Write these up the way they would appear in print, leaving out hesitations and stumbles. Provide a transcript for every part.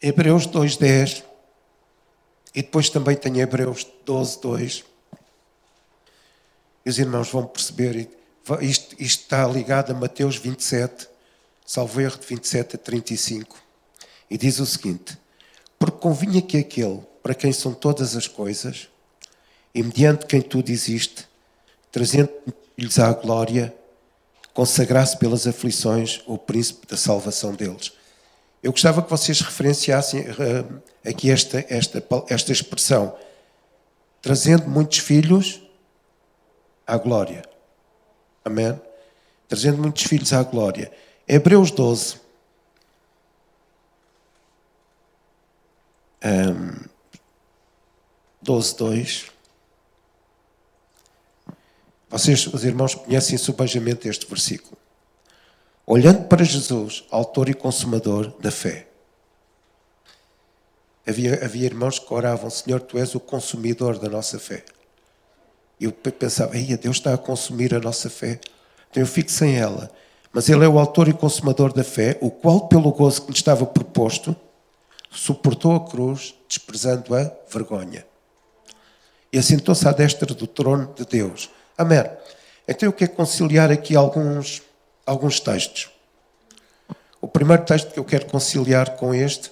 Hebreus 2:10 e depois também tem Hebreus 12:2. E os irmãos vão perceber, isto está ligado a Mateus 27, salvo erro de 27 a 35. E diz o seguinte: porque convinha que aquele para quem são todas as coisas, e mediante quem tudo existe, trazendo-lhes à glória, consagrasse pelas aflições o príncipe da salvação deles. Eu gostava que vocês referenciassem aqui esta expressão, trazendo muitos filhos à glória. Amém? Trazendo muitos filhos à glória. Hebreus 12. 12:2. Vocês, os irmãos, conhecem subejamente este versículo. Olhando para Jesus, autor e consumador da fé. Havia irmãos que oravam: Senhor, Tu és o consumidor da nossa fé. E eu pensava: Deus está a consumir a nossa fé. Então eu fico sem ela. Mas Ele é o autor e consumador da fé, o qual, pelo gozo que lhe estava proposto, suportou a cruz, desprezando a vergonha. E assentou-se à destra do trono de Deus. Amém. Então eu quero conciliar aqui alguns textos. O primeiro texto que eu quero conciliar com este,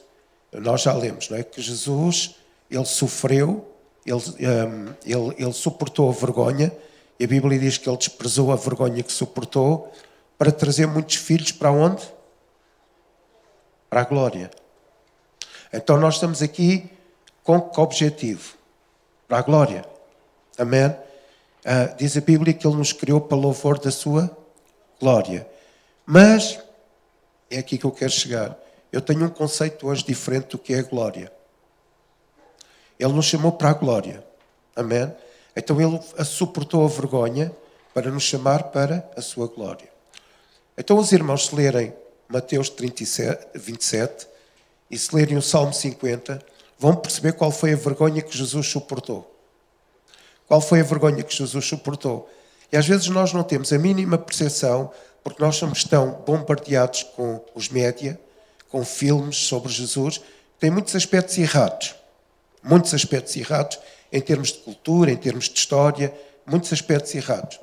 nós já lemos, não é? Que Jesus, Ele sofreu, ele suportou a vergonha, e a Bíblia diz que Ele desprezou a vergonha que suportou para trazer muitos filhos para onde? Para a glória. Então nós estamos aqui com que objetivo? Para a glória. Amém? Diz a Bíblia que Ele nos criou para louvor da sua glória. Mas, é aqui que eu quero chegar. Eu tenho um conceito hoje diferente do que é a glória. Ele nos chamou para a glória. Amém? Então Ele suportou a vergonha para nos chamar para a sua glória. Então os irmãos, se lerem Mateus 27 e se lerem o Salmo 50, vão perceber qual foi a vergonha que Jesus suportou. Qual foi a vergonha que Jesus suportou? E às vezes nós não temos a mínima percepção, porque nós somos tão bombardeados com os média, com filmes sobre Jesus, que têm muitos aspectos errados. Muitos aspectos errados em termos de cultura, em termos de história, muitos aspectos errados.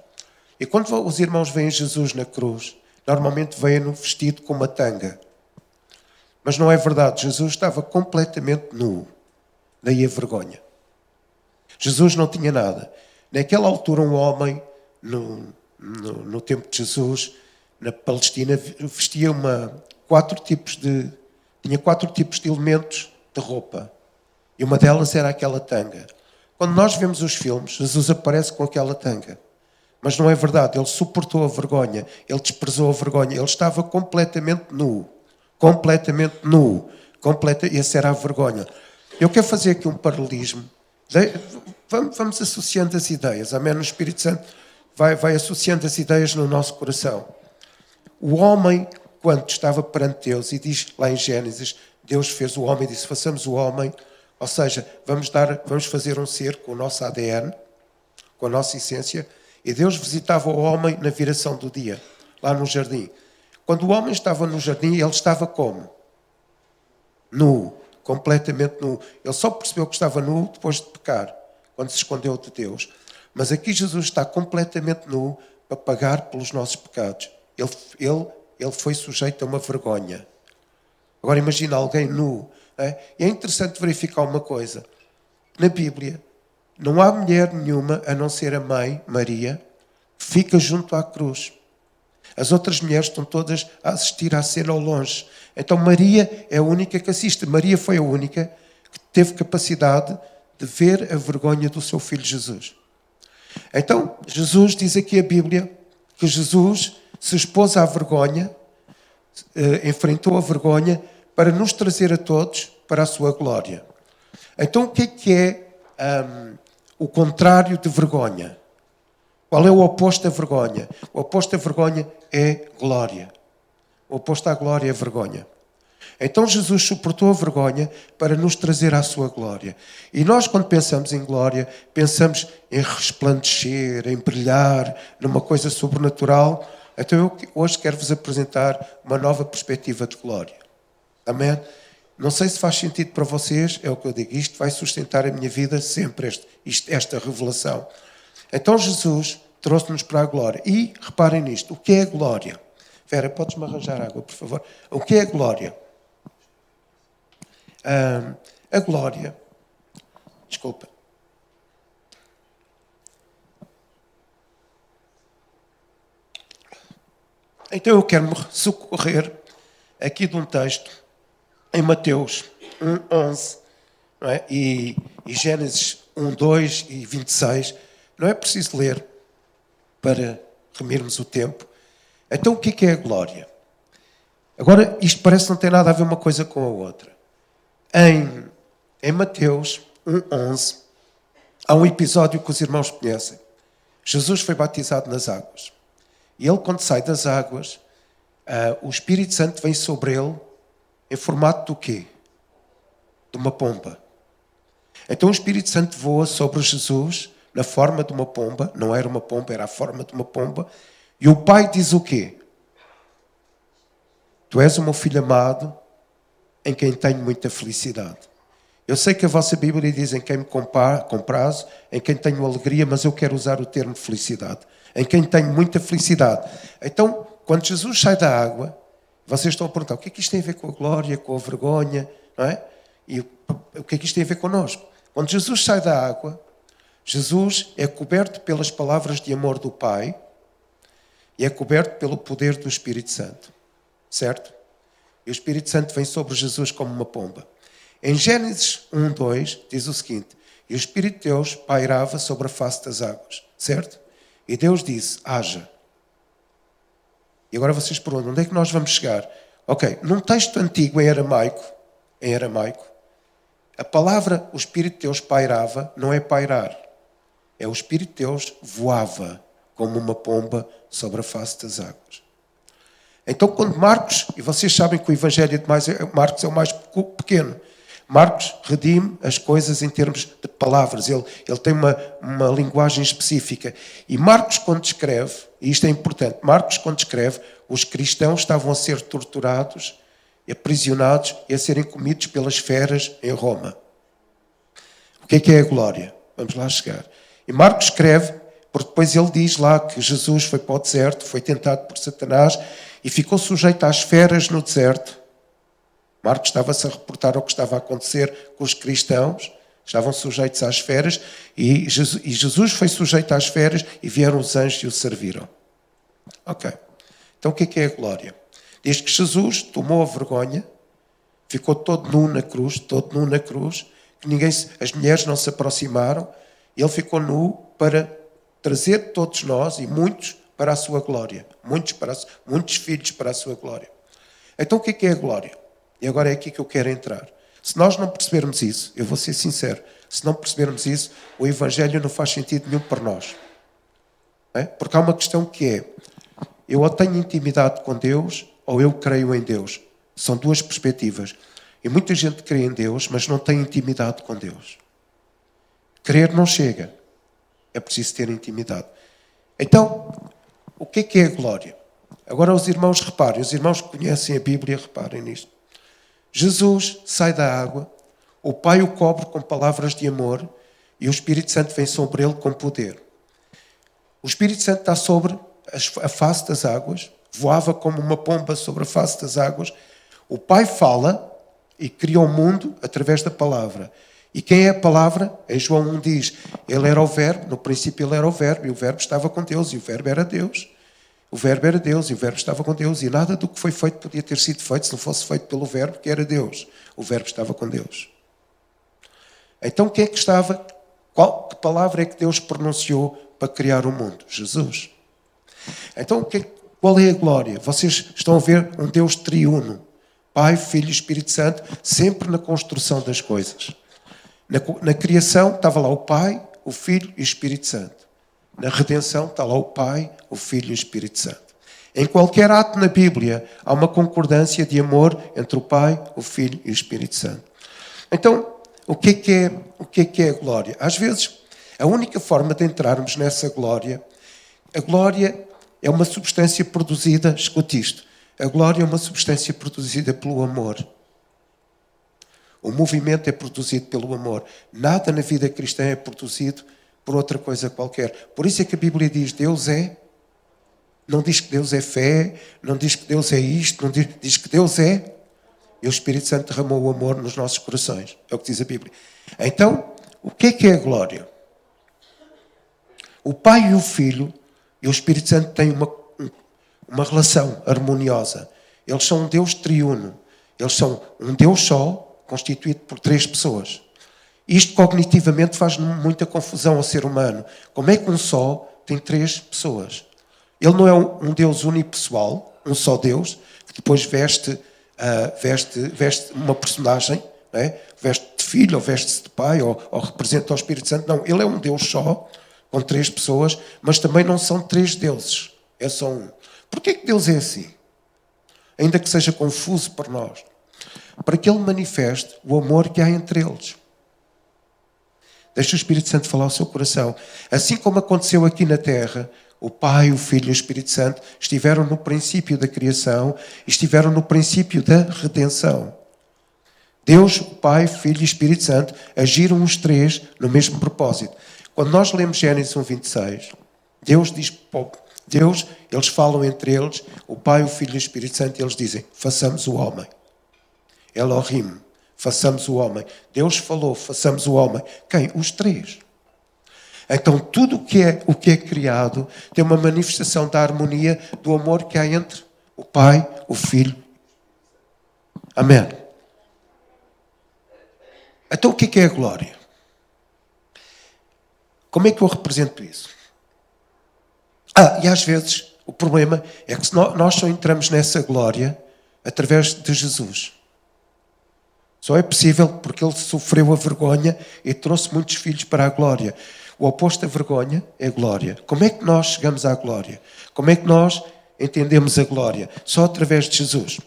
E quando os irmãos veem Jesus na cruz, normalmente veem-no vestido com uma tanga. Mas não é verdade, Jesus estava completamente nu. Daí a vergonha. Jesus não tinha nada. Naquela altura, um homem, no tempo de Jesus, na Palestina, vestia tinha quatro tipos de elementos de roupa. E uma delas era aquela tanga. Quando nós vemos os filmes, Jesus aparece com aquela tanga. Mas não é verdade, Ele suportou a vergonha, Ele desprezou a vergonha, Ele estava completamente nu. Completamente nu. Essa era a vergonha. Eu quero fazer aqui um paralelismo. Vamos associando as ideias. Amém? No Espírito Santo vai associando as ideias no nosso coração. O homem, quando estava perante Deus, e diz lá em Gênesis, Deus fez o homem e disse: façamos o homem, ou seja, vamos fazer um ser com o nosso ADN, com a nossa essência, e Deus visitava o homem na viração do dia, lá no jardim. Quando o homem estava no jardim, ele estava como? Nu, completamente nu. Ele só percebeu que estava nu depois de pecar, quando se escondeu de Deus. Mas aqui Jesus está completamente nu para pagar pelos nossos pecados. Ele foi sujeito a uma vergonha. Agora imagina alguém nu. E é interessante verificar uma coisa. Na Bíblia, não há mulher nenhuma, a não ser a mãe, Maria, que fica junto à cruz. As outras mulheres estão todas a assistir à cena ao longe. Então Maria é a única que assiste. Maria foi a única que teve capacidade de ver a vergonha do seu filho Jesus. Então, Jesus, diz aqui a Bíblia, que Jesus se expôs à vergonha, enfrentou a vergonha, para nos trazer a todos para a sua glória. Então, o que é o contrário de vergonha? Qual é o oposto da vergonha? O oposto da vergonha é glória. O oposto à glória é vergonha. Então Jesus suportou a vergonha para nos trazer à sua glória. E nós, quando pensamos em glória, pensamos em resplandecer, em brilhar, numa coisa sobrenatural. Então eu hoje quero-vos apresentar uma nova perspectiva de glória. Amém? Não sei se faz sentido para vocês, é o que eu digo. Isto vai sustentar a minha vida sempre, esta revelação. Então Jesus trouxe-nos para a glória. E reparem nisto, o que é a glória? Vera, podes-me arranjar água, por favor? O que é a glória? A glória... Desculpa. Então eu quero me socorrer aqui de um texto em Mateus 1:11, não é? E Gênesis 1:2 e 26. Não é preciso ler para remirmos o tempo. Então o que é a glória? Agora, isto parece não ter nada a ver uma coisa com a outra. Em Mateus 1:11, há um episódio que os irmãos conhecem. Jesus foi batizado nas águas. E ele, quando sai das águas, o Espírito Santo vem sobre ele em formato do quê? De uma pomba. Então o Espírito Santo voa sobre Jesus na forma de uma pomba. Não era uma pomba, era a forma de uma pomba. E o Pai diz o quê? Tu és o meu filho amado, em quem tenho muita felicidade. Eu sei que a vossa Bíblia diz em quem me comprazo, em quem tenho alegria, mas eu quero usar o termo felicidade. Em quem tenho muita felicidade. Então, quando Jesus sai da água, vocês estão a perguntar, o que é que isto tem a ver com a glória, com a vergonha, não é? E o que é que isto tem a ver connosco? Quando Jesus sai da água, Jesus é coberto pelas palavras de amor do Pai e é coberto pelo poder do Espírito Santo. Certo? E o Espírito Santo vem sobre Jesus como uma pomba. Em Gênesis 1:2 diz o seguinte, e o Espírito de Deus pairava sobre a face das águas. Certo? E Deus disse, haja. E agora vocês perguntam, onde é que nós vamos chegar? Ok, num texto antigo em aramaico, a palavra o Espírito de Deus pairava não é pairar. É o Espírito de Deus voava como uma pomba sobre a face das águas. Então quando Marcos, e vocês sabem que o Evangelho de Marcos é o mais pequeno, Marcos redime as coisas em termos de palavras. Ele tem uma linguagem específica. E Marcos, quando escreve, e isto é importante, Marcos, quando escreve, os cristãos estavam a ser torturados, aprisionados e a serem comidos pelas feras em Roma. O que é a glória? Vamos lá chegar. E Marcos escreve, porque depois ele diz lá que Jesus foi para o deserto, foi tentado por Satanás e ficou sujeito às feras no deserto. Marcos estava-se a reportar o que estava a acontecer com os cristãos, estavam sujeitos às feras, e Jesus foi sujeito às feras e vieram os anjos e o serviram. Ok. Então o que é a glória? Diz que Jesus tomou a vergonha, ficou todo nu na cruz, que as mulheres não se aproximaram, e ele ficou nu para trazer todos nós, e muitos, para a sua glória. Muitos filhos para a sua glória. Então o que é a glória? E agora é aqui que eu quero entrar. Se nós não percebermos isso, eu vou ser sincero, se não percebermos isso, o Evangelho não faz sentido nenhum para nós. Não é? Porque há uma questão que é, eu ou tenho intimidade com Deus, ou eu creio em Deus. São duas perspectivas. E muita gente crê em Deus, mas não tem intimidade com Deus. Crer não chega. É preciso ter intimidade. Então, o que é a glória? Agora os irmãos reparem, os irmãos que conhecem a Bíblia, reparem nisto. Jesus sai da água, o Pai o cobre com palavras de amor e o Espírito Santo vem sobre ele com poder. O Espírito Santo está sobre a face das águas, voava como uma pomba sobre a face das águas. O Pai fala e cria o mundo através da palavra. E quem é a palavra? Em João 1 diz, ele era o Verbo, no princípio ele era o Verbo, e o Verbo estava com Deus, e o Verbo era Deus. O Verbo era Deus, e o Verbo estava com Deus, e nada do que foi feito podia ter sido feito se não fosse feito pelo Verbo, que era Deus. O Verbo estava com Deus. Então quem é que estava? Que palavra é que Deus pronunciou para criar o mundo? Jesus. Então qual é a glória? Vocês estão a ver um Deus triuno. Pai, Filho e Espírito Santo, sempre na construção das coisas. Na criação estava lá o Pai, o Filho e o Espírito Santo. Na redenção está lá o Pai, o Filho e o Espírito Santo. Em qualquer ato na Bíblia há uma concordância de amor entre o Pai, o Filho e o Espírito Santo. Então, o que é a glória? Às vezes, a única forma de entrarmos nessa glória, a glória é uma substância produzida, escute isto, a glória é uma substância produzida pelo amor. O movimento é produzido pelo amor. Nada na vida cristã é produzido por outra coisa qualquer. Por isso é que a Bíblia diz, Deus é. Não diz que Deus é fé, não diz que Deus é isto, não diz que Deus é. E o Espírito Santo derramou o amor nos nossos corações. É o que diz a Bíblia. Então, o que é a glória? O Pai e o Filho e o Espírito Santo têm uma relação harmoniosa. Eles são um Deus triuno. Eles são um Deus só, constituído por 3 pessoas. Isto cognitivamente faz muita confusão ao ser humano. Como é que um só tem 3 pessoas? Ele não é um Deus unipessoal, um só Deus, que depois veste uma personagem, não é? Veste de filho, ou veste-se de pai, ou representa o Espírito Santo. Não, ele é um Deus só, com 3 pessoas, mas também não são 3 deuses. É só um. Porquê que Deus é assim? Ainda que seja confuso para nós. Para que Ele manifeste o amor que há entre eles. Deixa o Espírito Santo falar ao seu coração. Assim como aconteceu aqui na Terra, o Pai, o Filho e o Espírito Santo estiveram no princípio da criação e estiveram no princípio da redenção. Deus, o Pai, Filho e Espírito Santo agiram os 3 no mesmo propósito. Quando nós lemos Gênesis 1:26, Deus diz, eles falam entre eles, o Pai, o Filho e o Espírito Santo, e eles dizem, façamos o homem. Elohim, façamos o homem. Deus falou, façamos o homem. Quem? Os 3. Então, tudo o que é criado tem uma manifestação da harmonia, do amor que há entre o Pai, o Filho. Amém. Então, o que é a glória? Como é que eu represento isso? E às vezes, o problema é que nós só entramos nessa glória através de Jesus. Só é possível porque Ele sofreu a vergonha e trouxe muitos filhos para a glória. O oposto da vergonha é a glória. Como é que nós chegamos à glória? Como é que nós entendemos a glória? Só através de Jesus.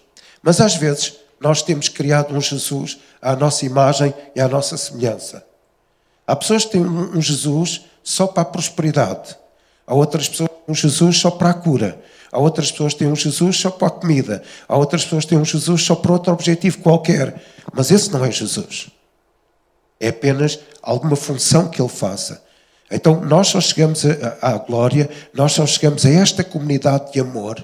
Mas às vezes nós temos criado um Jesus à nossa imagem e à nossa semelhança. Há pessoas que têm um Jesus só para a prosperidade. Há outras pessoas que têm um Jesus só para a cura. Há outras pessoas que têm um Jesus só para a comida. Há outras pessoas que têm um Jesus só para outro objetivo qualquer. Mas esse não é Jesus. É apenas alguma função que Ele faça. Então, nós só chegamos à glória, nós só chegamos a esta comunidade de amor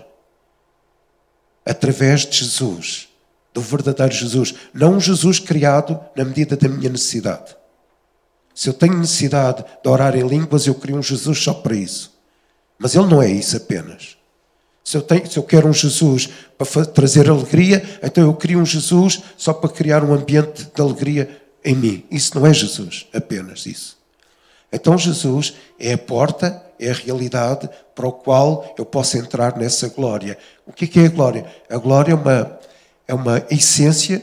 através de Jesus, do verdadeiro Jesus. Não um Jesus criado na medida da minha necessidade. Se eu tenho necessidade de orar em línguas, eu crio um Jesus só para isso. Mas Ele não é isso apenas. Se eu quero um Jesus para trazer alegria, então eu crio um Jesus só para criar um ambiente de alegria em mim. Isso não é Jesus, apenas isso. Então Jesus é a porta, é a realidade para o qual eu posso entrar nessa glória. O que é a glória? A glória é uma essência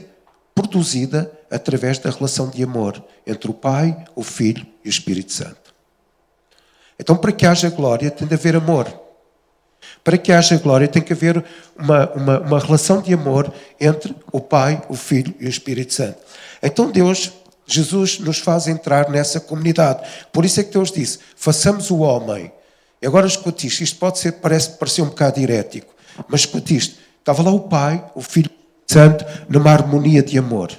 produzida através da relação de amor entre o Pai, o Filho e o Espírito Santo. Então, para que haja glória, tem de haver amor. Para que haja glória, tem que haver uma relação de amor entre o Pai, o Filho e o Espírito Santo. Então Jesus nos faz entrar nessa comunidade. Por isso é que Deus disse, façamos o homem. E agora escute isto parece parecer um bocado herético, mas escute isto. Estava lá o Pai, o Filho e o Espírito Santo, numa harmonia de amor.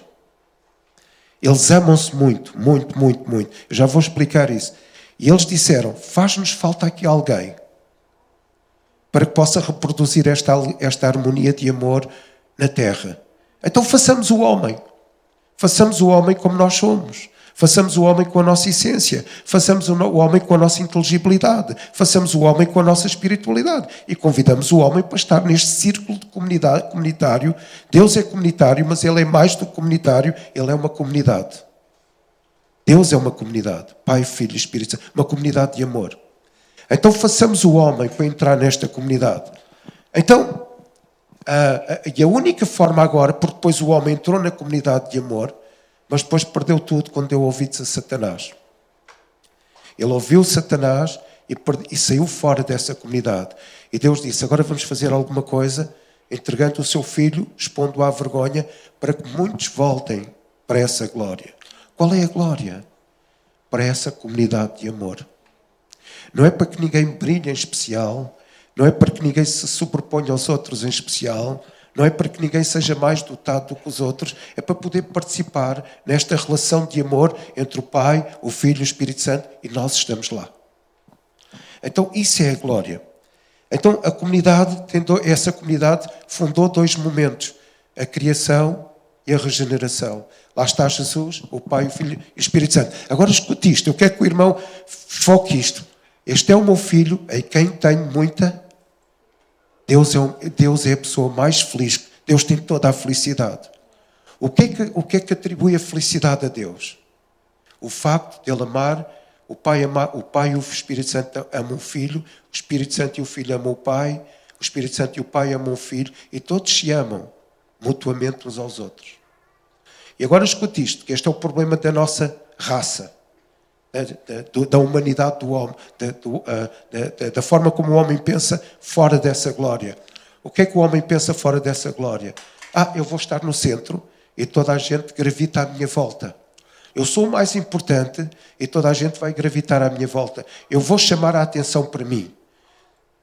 Eles amam-se muito, muito, muito, muito. Eu já vou explicar isso. E eles disseram, faz-nos falta aqui alguém para que possa reproduzir esta harmonia de amor na terra. Então façamos o homem. Façamos o homem como nós somos. Façamos o homem com a nossa essência. Façamos o homem com a nossa inteligibilidade. Façamos o homem com a nossa espiritualidade. E convidamos o homem para estar neste círculo de comunitário. Deus é comunitário, mas Ele é mais do que comunitário. Ele é uma comunidade. Deus é uma comunidade. Pai, Filho e Espírito Santo. Uma comunidade de amor. Então façamos o homem para entrar nesta comunidade. Então, e a única forma agora, porque depois o homem entrou na comunidade de amor, mas depois perdeu tudo quando deu ouvidos a Satanás. Ele ouviu Satanás e saiu fora dessa comunidade. E Deus disse, agora vamos fazer alguma coisa, entregando o seu filho, expondo-o à vergonha, para que muitos voltem para essa glória. Qual é a glória? Para essa comunidade de amor. Não é para que ninguém brilhe em especial, não é para que ninguém se sobreponha aos outros em especial, Não é para que ninguém seja mais dotado do que os outros, é para poder participar nesta relação de amor entre o Pai, o Filho e o Espírito Santo, e nós estamos lá. Então, isso é a glória. Então, a comunidade, essa comunidade fundou 2 momentos, a criação e a regeneração. Lá está Jesus, o Pai, o Filho e o Espírito Santo. Agora escute isto, eu quero que o irmão foque isto. Este é o meu filho, em quem tenho muita... Deus é a pessoa mais feliz. Deus tem toda a felicidade. O que é que atribui a felicidade a Deus? O facto de Ele amar, o Pai e o Espírito Santo amam o Filho, o Espírito Santo e o Filho amam o Pai, o Espírito Santo e o Pai amam o Filho, e todos se amam mutuamente uns aos outros. E agora escute isto, que este é o problema da nossa raça, da humanidade do homem, da forma como o homem pensa fora dessa glória. O que é que o homem pensa fora dessa glória? Eu vou estar no centro e toda a gente gravita à minha volta. Eu sou o mais importante e toda a gente vai gravitar à minha volta. Eu vou chamar a atenção para mim.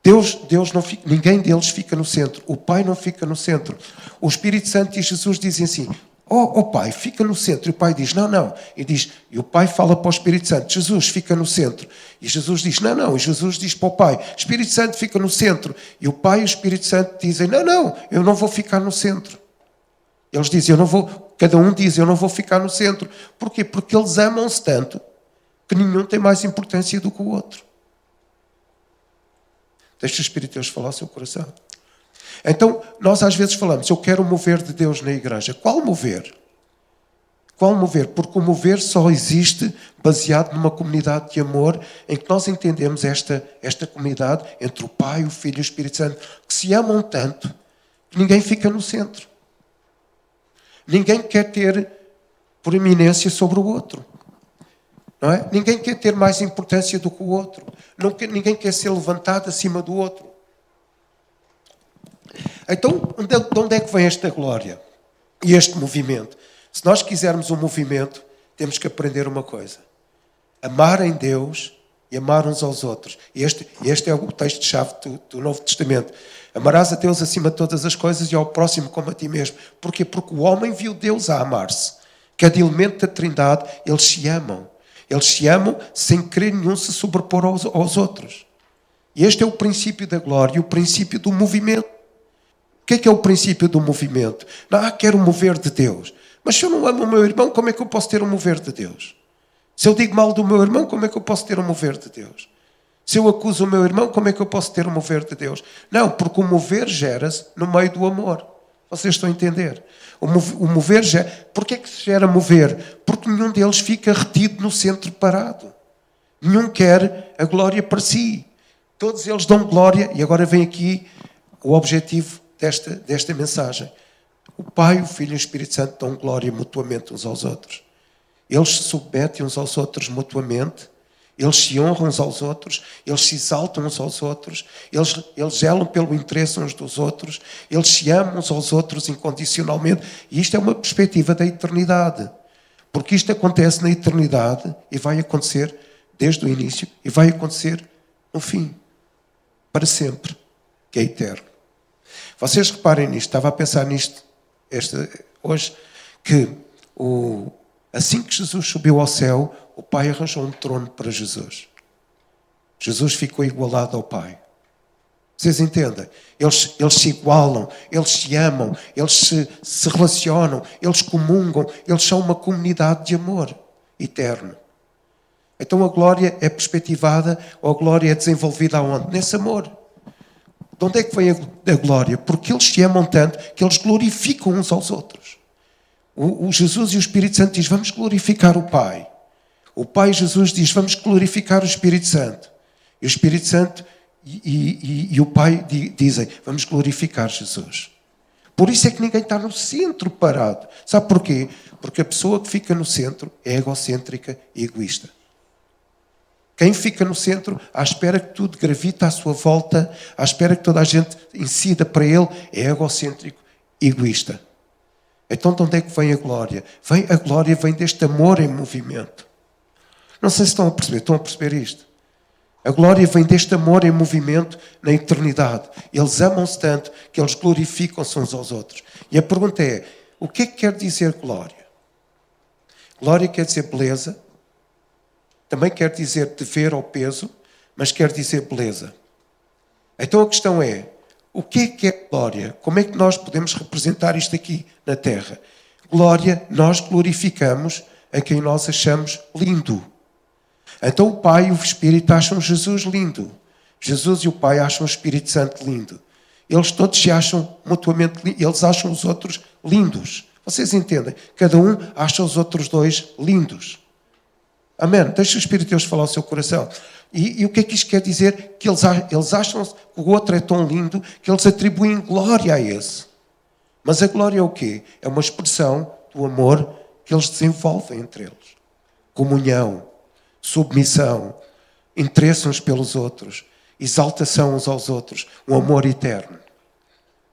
Deus não fica, ninguém deles fica no centro. O Pai não fica no centro. O Espírito Santo e Jesus dizem assim: Oh Pai, fica no centro. E o Pai diz, não. E o Pai fala para o Espírito Santo, Jesus, fica no centro. E Jesus diz, não. E Jesus diz para o Pai, Espírito Santo, fica no centro. E o Pai e o Espírito Santo dizem, não, eu não vou ficar no centro. Eles dizem, cada um diz, eu não vou ficar no centro. Porquê? Porque eles amam-se tanto que nenhum tem mais importância do que o outro. Deixa o Espírito de Deus falar ao seu coração. Então, nós às vezes falamos, eu quero o mover de Deus na igreja. Qual mover? Qual mover? Porque o mover só existe baseado numa comunidade de amor em que nós entendemos esta comunidade entre o Pai, o Filho e o Espírito Santo, que se amam tanto que ninguém fica no centro. Ninguém quer ter proeminência sobre o outro. Não é? Ninguém quer ter mais importância do que o outro. Ninguém quer ser levantado acima do outro. Então, de onde é que vem esta glória? E este movimento? Se nós quisermos um movimento, temos que aprender uma coisa. Amar em Deus e amar uns aos outros. E este é o texto-chave do Novo Testamento. Amarás a Deus acima de todas as coisas e ao próximo como a ti mesmo. Porquê? Porque o homem viu Deus a amar-se. Cada elemento da Trindade, eles se amam. Eles se amam sem querer nenhum se sobrepor aos outros. E este é o princípio da glória e o princípio do movimento. O que é o princípio do movimento? Quero o mover de Deus. Mas se eu não amo o meu irmão, como é que eu posso ter o mover de Deus? Se eu digo mal do meu irmão, como é que eu posso ter o mover de Deus? Se eu acuso o meu irmão, como é que eu posso ter o mover de Deus? Não, porque o mover gera-se no meio do amor. Vocês estão a entender? O mover gera... Porquê é que se gera mover? Porque nenhum deles fica retido no centro parado. Nenhum quer a glória para si. Todos eles dão glória, e agora vem aqui o objetivo desta mensagem. O Pai, o Filho e o Espírito Santo dão glória mutuamente uns aos outros. Eles se submetem uns aos outros mutuamente, eles se honram uns aos outros, eles se exaltam uns aos outros, eles zelam pelo interesse uns dos outros, eles se amam uns aos outros incondicionalmente. E isto é uma perspectiva da eternidade. Porque isto acontece na eternidade e vai acontecer desde o início e vai acontecer no fim. Para sempre. Que é eterno. Vocês reparem nisto, estava a pensar nisto hoje, que assim que Jesus subiu ao céu, o Pai arranjou um trono para Jesus. Jesus ficou igualado ao Pai. Vocês entendem? Eles se igualam, eles se amam, eles se relacionam, eles comungam, eles são uma comunidade de amor eterno. Então a glória é perspectivada, ou a glória é desenvolvida aonde? Nesse amor. De onde é que vem a glória? Porque eles se amam tanto que eles glorificam uns aos outros. O Jesus e o Espírito Santo diz, vamos glorificar o Pai. O Pai e Jesus diz, vamos glorificar o Espírito Santo. E o Espírito Santo e o Pai dizem, vamos glorificar Jesus. Por isso é que ninguém está no centro parado. Sabe porquê? Porque a pessoa que fica no centro é egocêntrica e egoísta. Quem fica no centro, à espera que tudo gravita à sua volta, à espera que toda a gente incida para ele, é egocêntrico e egoísta. Então de onde é que vem a glória? A glória vem deste amor em movimento. Não sei se estão a perceber isto. A glória vem deste amor em movimento na eternidade. Eles amam-se tanto que eles glorificam-se uns aos outros. E a pergunta é, o que é que quer dizer glória? Glória quer dizer beleza, também quer dizer dever ou peso, mas quer dizer beleza. Então a questão é, o que é glória? Como é que nós podemos representar isto aqui na Terra? Glória, nós glorificamos a quem nós achamos lindo. Então o Pai e o Espírito acham Jesus lindo. Jesus e o Pai acham o Espírito Santo lindo. Eles todos se acham mutuamente lindos. Eles acham os outros lindos. Vocês entendem? Cada um acha os outros dois lindos. Amém? Deixa o Espírito de Deus falar ao seu coração. E o que é que isto quer dizer? Que eles acham que o outro é tão lindo que eles atribuem glória a esse. Mas a glória é o quê? É uma expressão do amor que eles desenvolvem entre eles. Comunhão, submissão, interesse uns pelos outros, exaltação uns aos outros, um amor eterno.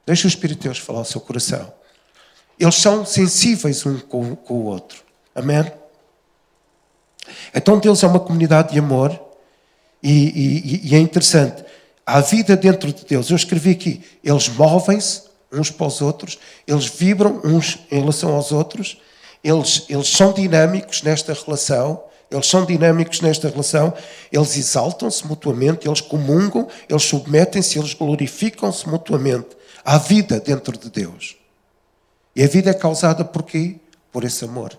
Deixa o Espírito de Deus falar ao seu coração. Eles são sensíveis um com o outro. Amém? Então Deus é uma comunidade de amor e é interessante. Há vida dentro de Deus. Eu escrevi aqui, eles movem-se uns para os outros, eles vibram uns em relação aos outros, eles são dinâmicos nesta relação, eles exaltam-se mutuamente, eles comungam, eles submetem-se, eles glorificam-se mutuamente. Há vida dentro de Deus. E a vida é causada por quê? Por esse amor.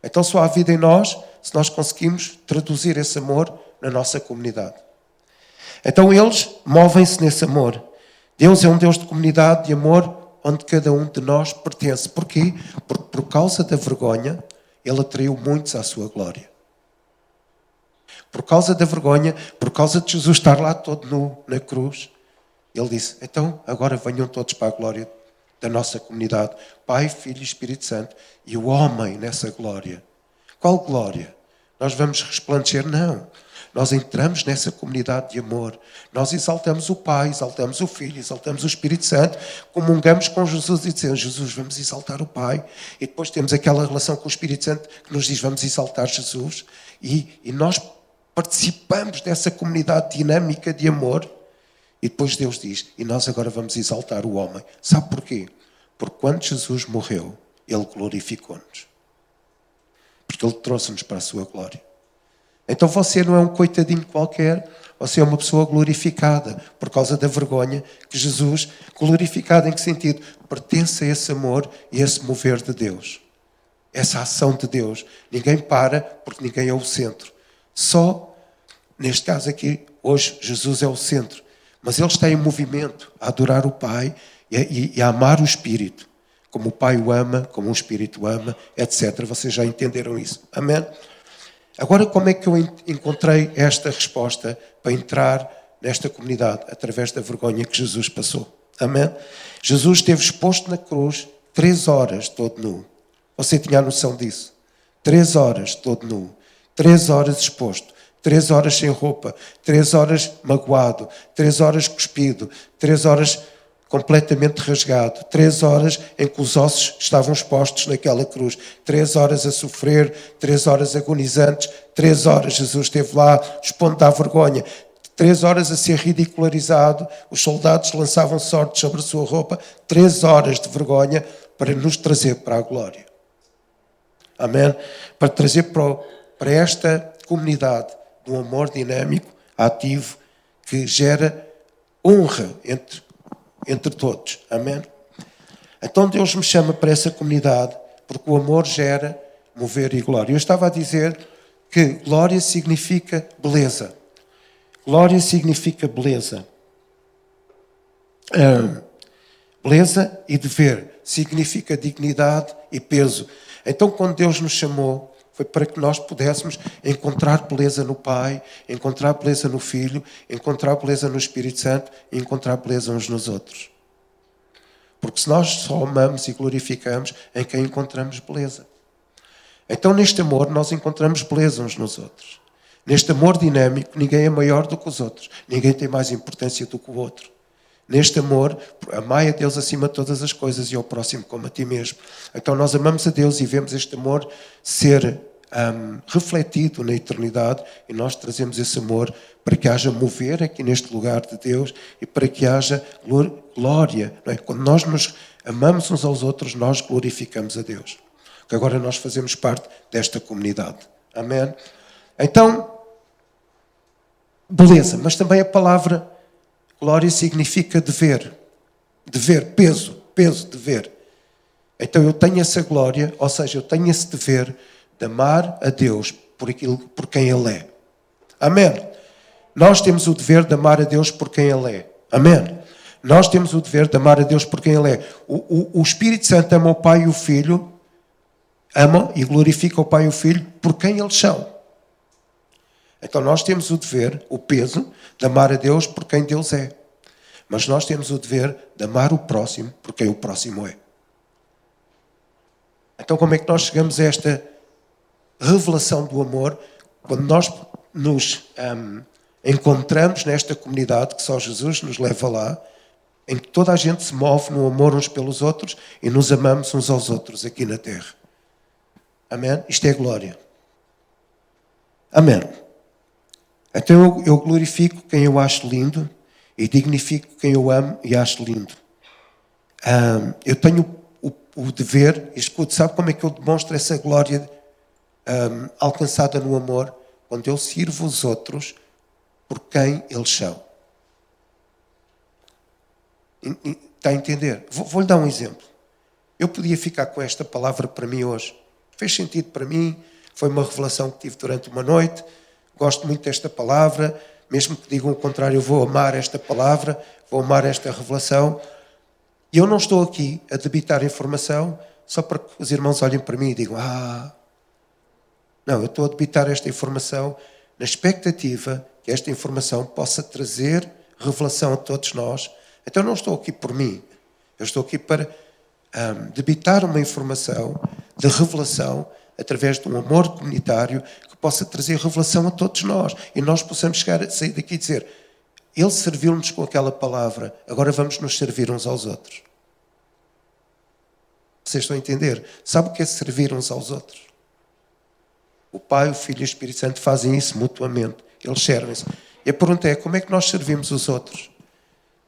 Então só há vida em nós se nós conseguimos traduzir esse amor na nossa comunidade. Então eles movem-se nesse amor. Deus é um Deus de comunidade, de amor, onde cada um de nós pertence. Porquê? Porque por causa da vergonha, Ele atraiu muitos à sua glória. Por causa da vergonha, por causa de Jesus estar lá todo nu na cruz, Ele disse, então agora venham todos para a glória da nossa comunidade. Pai, Filho e Espírito Santo. E o homem nessa glória. Qual glória? Nós vamos resplandecer? Não. Nós entramos nessa comunidade de amor. Nós exaltamos o Pai, exaltamos o Filho, exaltamos o Espírito Santo, comungamos com Jesus e dizemos, Jesus, vamos exaltar o Pai. E depois temos aquela relação com o Espírito Santo que nos diz, vamos exaltar Jesus. E nós participamos dessa comunidade dinâmica de amor. E depois Deus diz, e nós agora vamos exaltar o homem. Sabe porquê? Porque quando Jesus morreu, Ele glorificou-nos. Porque Ele trouxe-nos para a sua glória. Então você não é um coitadinho qualquer, você é uma pessoa glorificada por causa da vergonha que Jesus, glorificado em que sentido? Pertence a esse amor e a esse mover de Deus. Essa ação de Deus. Ninguém para porque ninguém é o centro. Só, neste caso aqui, hoje Jesus é o centro. Mas Ele está em movimento a adorar o Pai e a amar o Espírito. Como o Pai o ama, como o Espírito ama, etc. Vocês já entenderam isso. Amém? Agora, como é que eu encontrei esta resposta para entrar nesta comunidade? Através da vergonha que Jesus passou. Amém? Jesus esteve exposto na cruz 3 horas todo nu. Você tinha a noção disso? 3 horas todo nu. 3 horas exposto. 3 horas sem roupa. 3 horas magoado. 3 horas cuspido. 3 horas completamente rasgado, 3 horas em que os ossos estavam expostos naquela cruz, 3 horas a sofrer, 3 horas agonizantes, 3 horas Jesus esteve lá expondo à vergonha, 3 horas a ser ridicularizado, os soldados lançavam sortes sobre a sua roupa, 3 horas de vergonha para nos trazer para a glória. Amém? Para trazer para esta comunidade de um amor dinâmico, ativo, que gera honra entre todos. Amém? Então Deus me chama para essa comunidade porque o amor gera mover e glória. Eu estava a dizer que glória significa beleza. Glória significa beleza. Beleza e dever significa dignidade e peso. Então quando Deus nos chamou, foi para que nós pudéssemos encontrar beleza no Pai, encontrar beleza no Filho, encontrar beleza no Espírito Santo e encontrar beleza uns nos outros. Porque se nós só amamos e glorificamos, em quem encontramos beleza. Então neste amor nós encontramos beleza uns nos outros. Neste amor dinâmico, ninguém é maior do que os outros. Ninguém tem mais importância do que o outro. Neste amor, amai a Deus acima de todas as coisas e ao próximo como a ti mesmo. Então nós amamos a Deus e vemos este amor ser refletido na eternidade, e nós trazemos esse amor para que haja mover aqui neste lugar de Deus e para que haja glória. Não é? Quando nós nos amamos uns aos outros, nós glorificamos a Deus. Que agora nós fazemos parte desta comunidade. Amém? Então, beleza, mas também a palavra glória significa dever. Dever, peso, dever. Então eu tenho essa glória, ou seja, eu tenho esse dever de amar a Deus por quem Ele é. Amém? Nós temos o dever de amar a Deus por quem Ele é. Amém? Nós temos o dever de amar a Deus por quem Ele é. O Espírito Santo ama o Pai e o Filho, ama e glorifica o Pai e o Filho por quem eles são. Então nós temos o dever, o peso, de amar a Deus por quem Deus é. Mas nós temos o dever de amar o próximo por quem o próximo é. Então como é que nós chegamos a esta revelação do amor quando nós nos encontramos nesta comunidade que só Jesus nos leva lá, em que toda a gente se move no amor uns pelos outros e nos amamos uns aos outros aqui na terra. Amém? Isto é glória. Amém. Então eu glorifico quem eu acho lindo e dignifico quem eu amo e acho lindo. Eu tenho o dever, escute, sabe como é que eu demonstro essa glória alcançada no amor? Quando eu sirvo os outros por quem eles são. Está a entender? Vou-lhe dar um exemplo. Eu podia ficar com esta palavra para mim hoje. Fez sentido para mim, foi uma revelação que tive durante uma noite, gosto muito desta palavra, mesmo que digam o contrário, eu vou amar esta palavra, vou amar esta revelação. E eu não estou aqui a debitar informação só para que os irmãos olhem para mim e digam, não, eu estou a debitar esta informação na expectativa que esta informação possa trazer revelação a todos nós. Então eu não estou aqui por mim, eu estou aqui para debitar uma informação de revelação através de um amor comunitário que possa trazer revelação a todos nós e nós possamos sair daqui e dizer, Ele serviu-nos com aquela palavra, agora vamos nos servir uns aos outros. Vocês estão a entender? Sabe o que é servir uns aos outros? O Pai, o Filho e o Espírito Santo fazem isso mutuamente. Eles servem-se. E a pergunta é, como é que nós servimos os outros?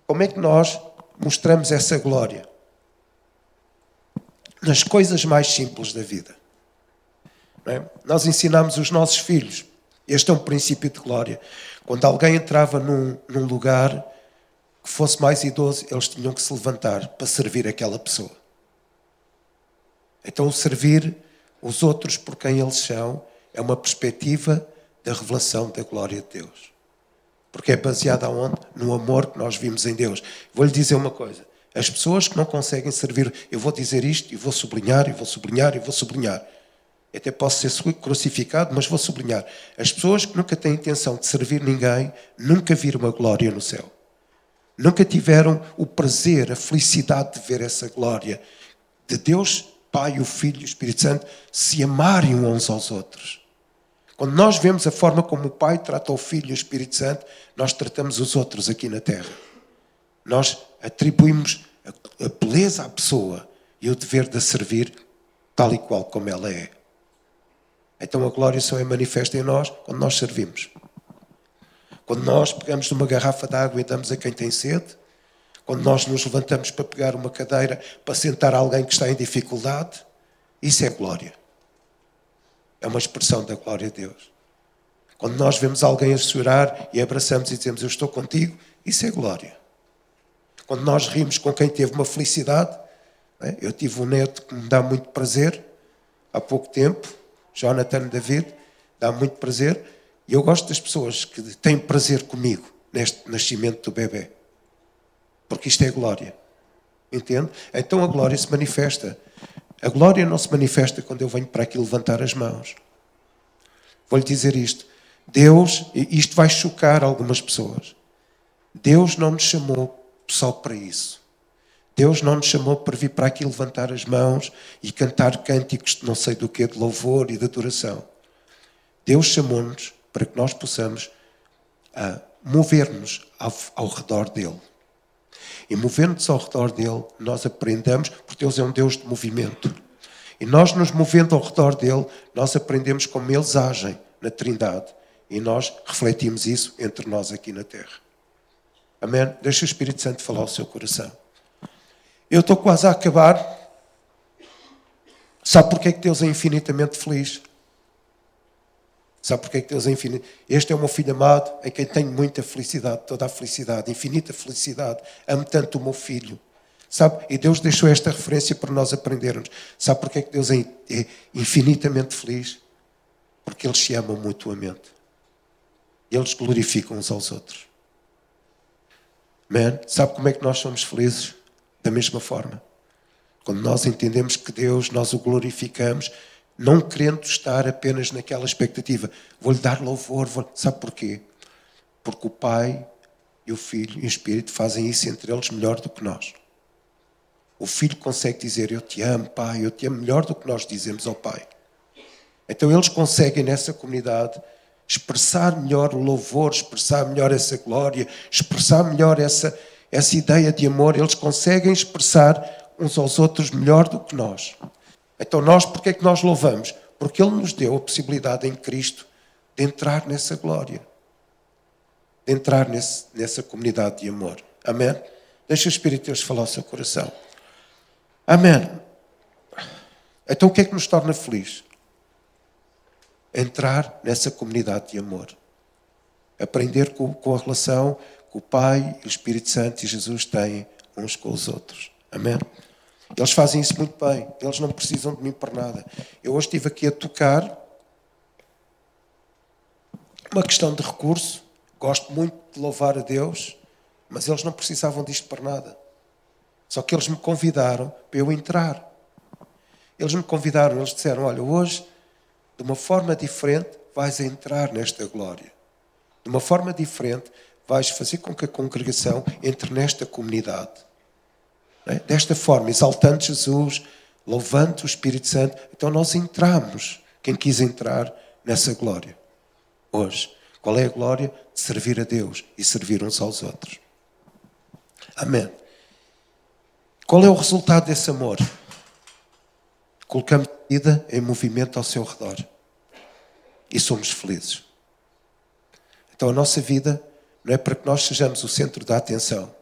Como é que nós mostramos essa glória? Nas coisas mais simples da vida. Não é? Nós ensinamos os nossos filhos. Este é um princípio de glória. Quando alguém entrava num lugar que fosse mais idoso, eles tinham que se levantar para servir aquela pessoa. Então, servir os outros por quem eles são é uma perspectiva da revelação da glória de Deus. Porque é baseada aonde? No amor que nós vimos em Deus. Vou-lhe dizer uma coisa. As pessoas que não conseguem servir, eu vou dizer isto e vou sublinhar, e vou sublinhar, e vou sublinhar. Até posso ser crucificado, mas vou sublinhar. As pessoas que nunca têm intenção de servir ninguém, nunca viram a glória no céu. Nunca tiveram o prazer, a felicidade de ver essa glória de Deus, Pai, o Filho e o Espírito Santo se amarem uns aos outros. Quando nós vemos a forma como o Pai trata o Filho e o Espírito Santo, nós tratamos os outros aqui na terra. Nós atribuímos a beleza à pessoa e o dever de a servir tal e qual como ela é. Então a glória só é manifesta em nós quando nós servimos. Quando nós pegamos numa garrafa de água e damos a quem tem sede, quando nós nos levantamos para pegar uma cadeira para sentar alguém que está em dificuldade, isso é glória. É uma expressão da glória de Deus. Quando nós vemos alguém a chorar e abraçamos e dizemos eu estou contigo, isso é glória. Quando nós rimos com quem teve uma felicidade, eu tive um neto que me dá muito prazer, há pouco tempo, Jonathan David, dá muito prazer, e eu gosto das pessoas que têm prazer comigo neste nascimento do bebê. Porque isto é glória. Entende? Então a glória se manifesta. A glória não se manifesta quando eu venho para aqui levantar as mãos. Vou-lhe dizer isto. Deus, isto vai chocar algumas pessoas. Deus não nos chamou só para isso. Deus não nos chamou para vir para aqui levantar as mãos e cantar cânticos de não sei do que, de louvor e de adoração. Deus chamou-nos para que nós possamos mover-nos ao redor dele. E movendo-nos ao redor dele, nós aprendemos, porque Deus é um Deus de movimento. E nós nos movendo ao redor dele, nós aprendemos como eles agem na Trindade. E nós refletimos isso entre nós aqui na Terra. Amém? Deixa o Espírito Santo falar ao seu coração. Eu estou quase a acabar. Sabe porque é que Deus é infinitamente feliz? Sabe porque é que Deus é infinito? Este é o meu filho amado, em quem tenho muita felicidade, toda a felicidade, infinita felicidade. Amo tanto o meu filho. Sabe? E Deus deixou esta referência para nós aprendermos. Sabe porque é que Deus é infinitamente feliz? Porque eles se amam mutuamente. Eles glorificam uns aos outros. Man, sabe como é que nós somos felizes? Da mesma forma. Quando nós entendemos que Deus, nós o glorificamos, não querendo estar apenas naquela expectativa. Vou-lhe dar louvor. Sabe porquê? Porque o Pai e o Filho e o Espírito fazem isso entre eles melhor do que nós. O Filho consegue dizer, eu te amo, Pai, eu te amo melhor do que nós dizemos ao Pai. Então eles conseguem nessa comunidade expressar melhor o louvor, expressar melhor essa glória, expressar melhor essa ideia de amor. Eles conseguem expressar uns aos outros melhor do que nós. Então nós, porque é que nós louvamos? Porque Ele nos deu a possibilidade em Cristo de entrar nessa glória. De entrar nessa comunidade de amor. Amém? Deixa o Espírito de Deus falar ao seu coração. Amém. Então o que é que nos torna felizes? Entrar nessa comunidade de amor. Aprender com a relação que o Pai, o Espírito Santo e Jesus têm uns com os outros. Amém? Eles fazem isso muito bem. Eles não precisam de mim para nada. Eu hoje estive aqui a tocar uma questão de recurso. Gosto muito de louvar a Deus, mas eles não precisavam disto para nada. Só que eles me convidaram para eu entrar. Eles me convidaram, eles disseram, olha, hoje, de uma forma diferente, vais entrar nesta glória. De uma forma diferente, vais fazer com que a congregação entre nesta comunidade. Desta forma, exaltando Jesus, louvando o Espírito Santo. Então nós entramos, quem quis entrar nessa glória. Hoje, qual é a glória? De servir a Deus e servir uns aos outros. Amém. Qual é o resultado desse amor? Colocamos a vida em movimento ao seu redor. E somos felizes. Então a nossa vida não é para que nós sejamos o centro da atenção.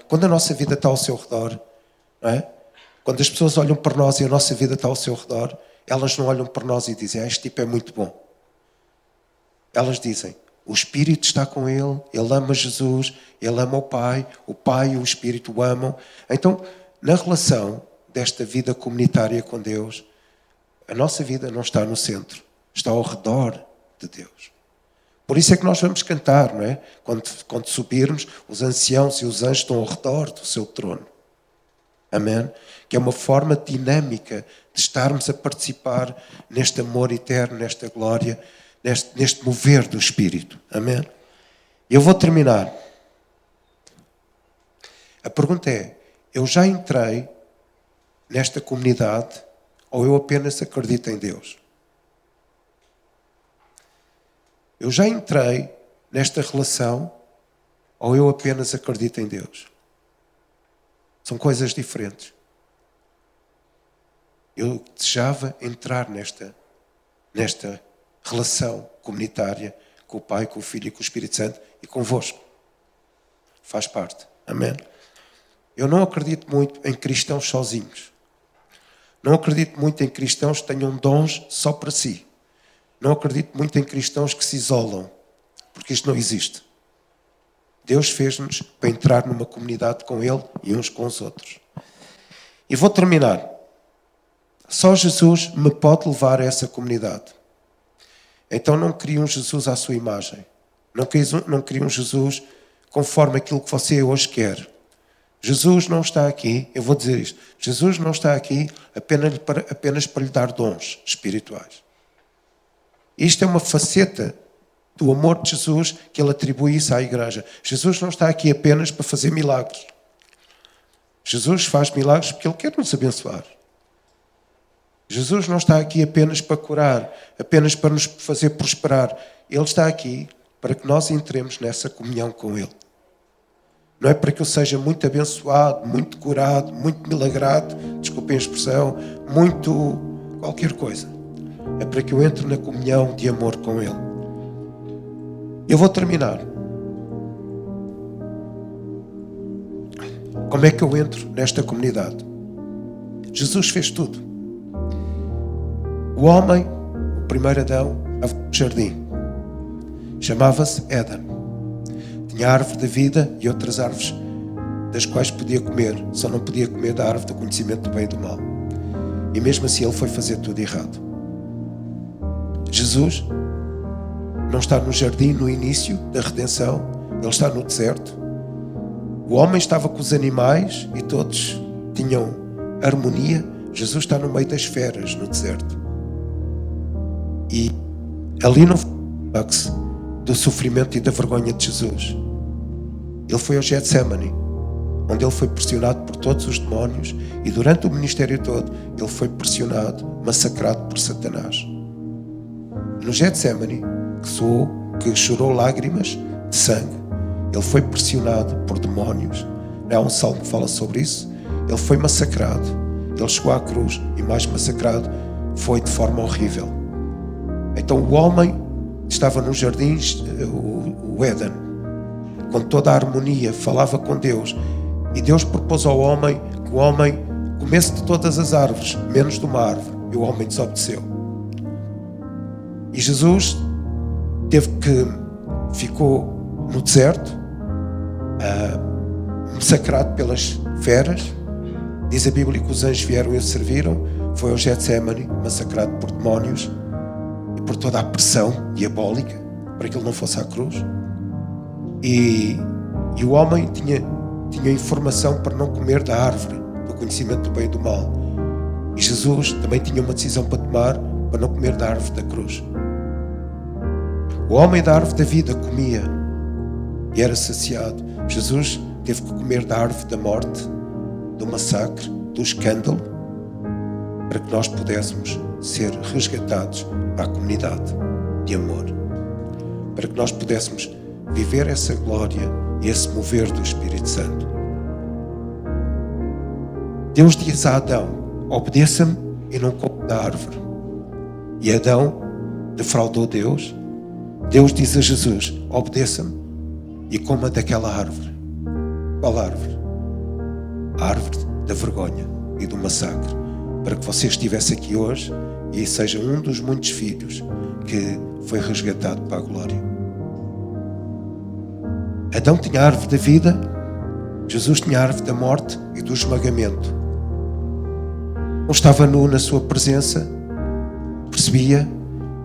Quando a nossa vida está ao seu redor, não é? Quando as pessoas olham para nós e a nossa vida está ao seu redor, elas não olham para nós e dizem, este tipo é muito bom. Elas dizem, o Espírito está com ele ama Jesus, ele ama o Pai e o Espírito o amam. Então, na relação desta vida comunitária com Deus, a nossa vida não está no centro, está ao redor de Deus. Por isso é que nós vamos cantar, não é? Quando subirmos, os anciãos e os anjos estão ao redor do seu trono. Amém? Que é uma forma dinâmica de estarmos a participar neste amor eterno, nesta glória, neste mover do Espírito. Amém? Eu vou terminar. A pergunta é, eu já entrei nesta comunidade ou eu apenas acredito em Deus? Eu já entrei nesta relação ou eu apenas acredito em Deus? São coisas diferentes. Eu desejava entrar nesta relação comunitária com o Pai, com o Filho e com o Espírito Santo e convosco. Faz parte. Amém? Eu não acredito muito em cristãos sozinhos. Não acredito muito em cristãos que tenham dons só para si. Não acredito muito em cristãos que se isolam, porque isto não existe. Deus fez-nos para entrar numa comunidade com Ele e uns com os outros. E vou terminar. Só Jesus me pode levar a essa comunidade. Então não crie um Jesus à sua imagem. Não crie um Jesus conforme aquilo que você hoje quer. Jesus não está aqui, eu vou dizer isto, Jesus não está aqui apenas para lhe dar dons espirituais. Isto é uma faceta do amor de Jesus que Ele atribui isso à igreja. Jesus não está aqui apenas para fazer milagres. Jesus faz milagres porque Ele quer nos abençoar. Jesus não está aqui apenas para curar, apenas para nos fazer prosperar. Ele está aqui para que nós entremos nessa comunhão com Ele. Não é para que eu seja muito abençoado, muito curado, muito milagrado, desculpem a expressão, muito qualquer coisa. É para que eu entre na comunhão de amor com Ele. Eu vou terminar. Como é que eu entro nesta comunidade? Jesus fez tudo. O homem, o primeiro Adão, havia um jardim. Chamava-se Éden. Tinha a árvore da vida e outras árvores das quais podia comer. Só não podia comer da árvore do conhecimento do bem e do mal. E mesmo assim ele foi fazer tudo errado. Jesus não está no jardim no início da redenção. Ele está no deserto. O homem estava com os animais e todos tinham harmonia. Jesus está no meio das feras no deserto. E ali não foi do sofrimento e da vergonha de Jesus. Ele foi ao Getsemane, onde ele foi pressionado por todos os demónios, e durante o ministério todo ele foi pressionado, massacrado por Satanás. No Getsemane, que chorou lágrimas de sangue, ele foi pressionado por demónios. Há um salmo que fala sobre isso. Ele foi massacrado, ele chegou à cruz, e mais massacrado foi de forma horrível. Então o homem estava nos jardins, o Éden, com toda a harmonia, falava com Deus, e Deus propôs ao homem que o homem comesse de todas as árvores, menos de uma árvore, e o homem desobedeceu. E Jesus ficou no deserto, massacrado pelas feras. Diz a Bíblia que os anjos vieram e o serviram. Foi ao Getsemane, massacrado por demónios e por toda a pressão diabólica, para que ele não fosse à cruz. E o homem tinha informação para não comer da árvore do conhecimento do bem e do mal. E Jesus também tinha uma decisão para tomar, para não comer da árvore da cruz. O homem da árvore da vida comia e era saciado. Jesus teve que comer da árvore da morte, do massacre, do escândalo, para que nós pudéssemos ser resgatados para a comunidade de amor, para que nós pudéssemos viver essa glória e esse mover do Espírito Santo. Deus diz a Adão: obedeça-me e não coma da árvore. E Adão defraudou Deus. Deus diz a Jesus: obedeça-me e coma daquela árvore. Qual árvore? A árvore da vergonha e do massacre, para que você estivesse aqui hoje e seja um dos muitos filhos que foi resgatado para a glória. Adão tinha a árvore da vida, Jesus tinha a árvore da morte e do esmagamento. Não estava nu na sua presença, percebia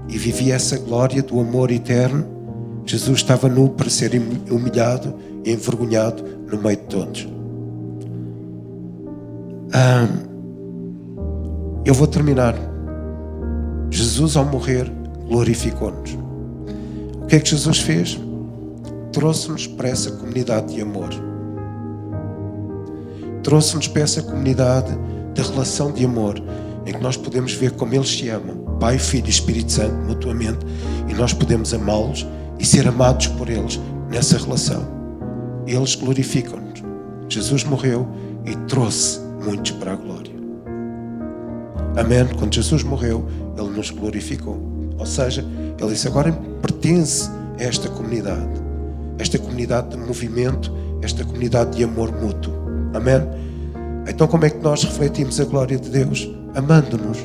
e vivia essa glória do amor eterno. Jesus estava nu para ser humilhado e envergonhado no meio de todos. Eu vou terminar. Jesus, ao morrer, glorificou-nos. O que é que Jesus fez? Trouxe-nos para essa comunidade de amor. Trouxe-nos para essa comunidade de relação de amor, em que nós podemos ver como eles se amam, Pai, Filho e Espírito Santo, mutuamente, e nós podemos amá-los e ser amados por eles nessa relação. Eles glorificam-nos. Jesus morreu e trouxe muitos para a glória. Amém? Quando Jesus morreu, Ele nos glorificou. Ou seja, Ele disse: agora pertence a esta comunidade de movimento, esta comunidade de amor mútuo. Amém? Então como é que nós refletimos a glória de Deus? Amando-nos.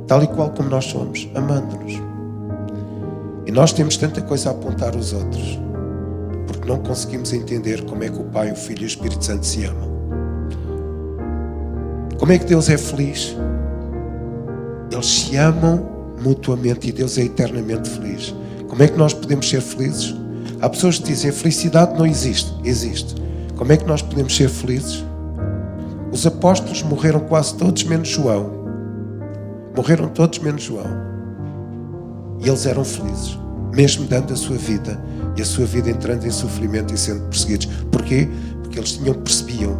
Tal e qual como nós somos, amando-nos. E nós temos tanta coisa a apontar aos outros, porque não conseguimos entender como é que o Pai, o Filho e o Espírito Santo se amam. Como é que Deus é feliz? Eles se amam mutuamente e Deus é eternamente feliz. Como é que nós podemos ser felizes? Há pessoas que dizem: a felicidade não existe. Existe. Como é que nós podemos ser felizes? Os apóstolos morreram quase todos menos João. Morreram todos menos João. E eles eram felizes, mesmo dando a sua vida, e a sua vida entrando em sofrimento e sendo perseguidos. Porquê? Porque eles percebiam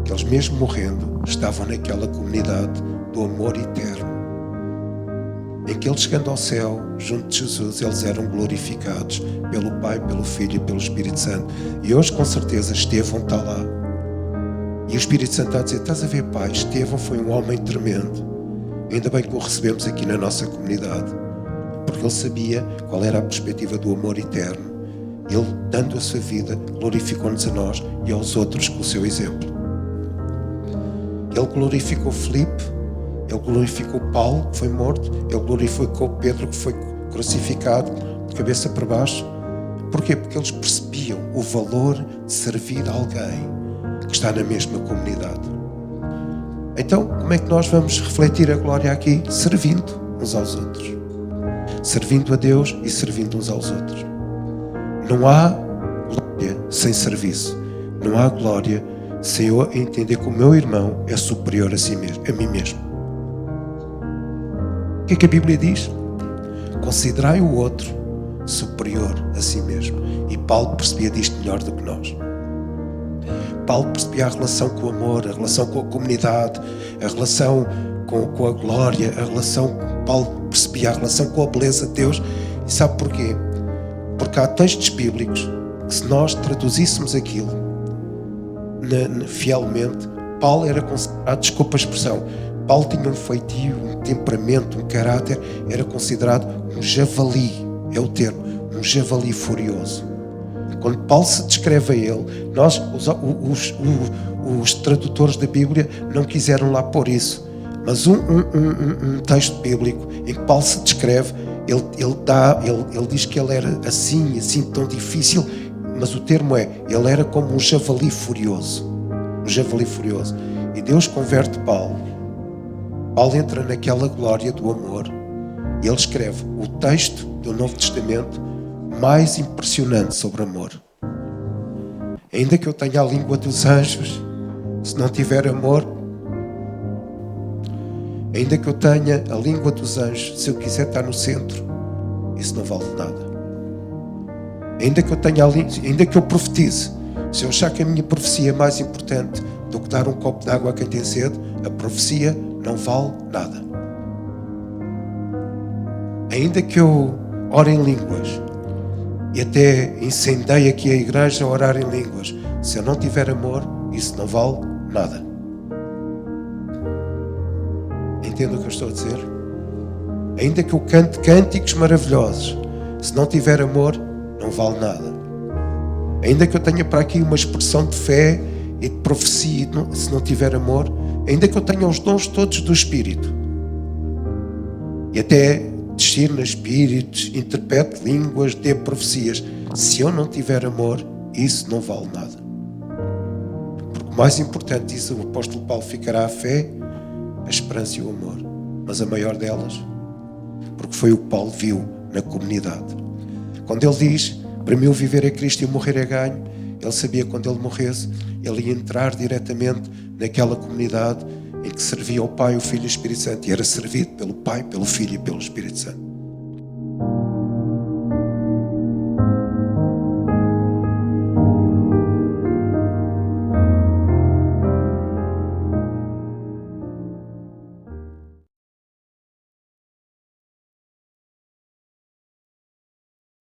que eles, mesmo morrendo, estavam naquela comunidade do amor eterno. em que eles, chegando ao céu, junto de Jesus, eles eram glorificados pelo Pai, pelo Filho e pelo Espírito Santo. E hoje, com certeza, Estevão está lá. E o Espírito Santo está a dizer: estás a ver, Pai, Estevão foi um homem tremendo. Ainda bem que o recebemos aqui na nossa comunidade, porque ele sabia qual era a perspectiva do amor eterno. Ele, dando a sua vida, glorificou-nos a nós e aos outros com o seu exemplo. Ele glorificou Filipe, ele glorificou Paulo, que foi morto, ele glorificou Pedro, que foi crucificado de cabeça para baixo. Porquê? Porque eles percebiam o valor de servir a alguém que está na mesma comunidade. Então, como é que nós vamos refletir a glória aqui? Servindo uns aos outros. Servindo a Deus e servindo uns aos outros. Não há glória sem serviço. Não há glória sem eu entender que o meu irmão é superior a mim mesmo. O que é que a Bíblia diz? Considerai o outro superior a si mesmo. E Paulo percebia disto melhor do que nós. Paulo percebia a relação com o amor, a relação com a comunidade, a relação com a glória, Paulo percebia a relação com a beleza de Deus. E sabe porquê? Porque há textos bíblicos que, se nós traduzíssemos aquilo fielmente, Paulo era considerado, desculpa a expressão, Paulo tinha um feitio, um temperamento, um caráter, era considerado um javali, é o termo, um javali furioso. Quando Paulo se descreve a ele, os tradutores da Bíblia não quiseram lá pôr isso, mas um texto bíblico em que Paulo se descreve, ele diz que ele era assim tão difícil, mas o termo ele era como um javali furioso. Um javali furioso. E Deus converte Paulo. Paulo entra naquela glória do amor e ele escreve o texto do Novo Testamento mais impressionante sobre amor. Ainda que eu tenha a língua dos anjos, se não tiver amor, ainda que eu tenha a língua dos anjos, se eu quiser estar no centro, isso não vale nada. Ainda que eu tenha ainda que eu profetize, se eu achar que a minha profecia é mais importante do que dar um copo de água a quem tem sede, a profecia não vale nada. Ainda que eu ore em línguas e até incendeie aqui a igreja a orar em línguas, se eu não tiver amor, isso não vale nada. Entende o que eu estou a dizer? Ainda que eu cante cânticos maravilhosos, se não tiver amor, não vale nada. Ainda que eu tenha para aqui uma expressão de fé e de profecia, se não tiver amor, ainda que eu tenha os dons todos do Espírito e até discirna espíritos, interprete línguas, dê profecias, se eu não tiver amor, isso não vale nada. Porque o mais importante, diz o apóstolo Paulo, ficará a fé, a esperança e o amor, mas a maior delas, porque foi o que Paulo viu na comunidade. Quando ele diz: para mim o viver é Cristo e o morrer é ganho, ele sabia que quando ele morresse, ele ia entrar diretamente naquela comunidade em que servia o Pai, o Filho e o Espírito Santo, e era servido pelo Pai, pelo Filho e pelo Espírito Santo.